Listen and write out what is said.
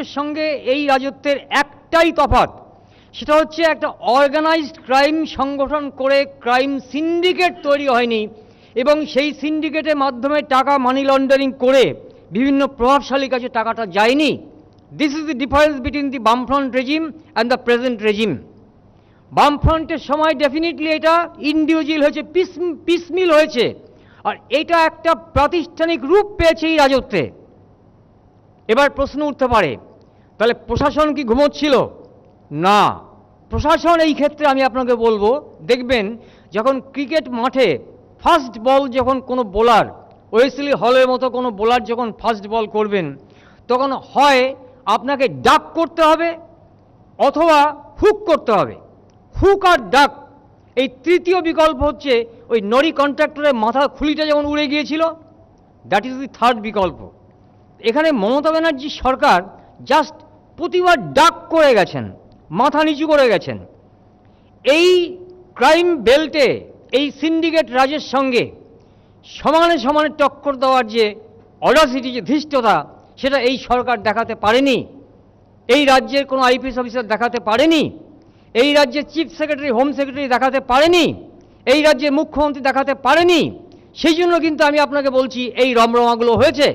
রাজত্বের সঙ্গে এই রাজত্বের একটাই তফাৎ, সেটা হচ্ছে একটা অর্গানাইজড ক্রাইম সংগঠন করে ক্রাইম সিন্ডিকেট তৈরি হয়নি এবং সেই সিন্ডিকেটের মাধ্যমে টাকা মানি লন্ডারিং করে বিভিন্ন প্রভাবশালীর কাছে টাকাটা যায়নি। This is the difference between the Bamfront regime and the present regime. বামফ্রন্টের সময় ডেফিনেটলি এটা ইন্ডিভিজুয়াল হয়েছে, পিসমিল হয়েছে, আর এটা একটা প্রাতিষ্ঠানিক রূপ পেয়েছে এই রাজত্বে। এবার প্রশ্ন উঠতে পারে, তাহলে প্রশাসন কি ঘুমোচ্ছিল? না, প্রশাসন এই ক্ষেত্রে আমি আপনাকে বলবো, দেখবেন যখন ক্রিকেট মাঠে ফার্স্ট বল যখন কোনো বোলার, ওয়েসলি হলের মতো কোনো বোলার যখন ফার্স্ট বল করবেন, তখন হয় আপনাকে ডাক করতে হবে অথবা হুক করতে হবে। হুক আর ডাক, এই তৃতীয় বিকল্প হচ্ছে ওই নরি কন্ট্রাক্টরের মাথার খুলিটা যেমন উড়ে গিয়েছিল, দ্যাট ইজ দি থার্ড বিকল্প। এখানে মমতা ব্যানার্জি সরকার জাস্ট প্রতিবার ডাক করে গেছেন, মাথা নিচু করে গেছেন। এই ক্রাইম বেল্টে এই সিন্ডিকেট রাজের সঙ্গে সমানে সমানে টক্কর দেওয়ার যে অডাসিটি, যে ধৃষ্টতা, সেটা এই সরকার দেখাতে পারেনি। এই রাজ্যের কোনো আইপিএস অফিসার দেখাতে পারেনি, এই রাজ্যের চিফ সেক্রেটারি, হোম সেক্রেটারি দেখাতে পারেনি, এই রাজ্যের মুখ্যমন্ত্রী দেখাতে পারেনি। সেই জন্য কিন্তু আমি আপনাকে বলছি এই রমরমাগুলো হয়েছে।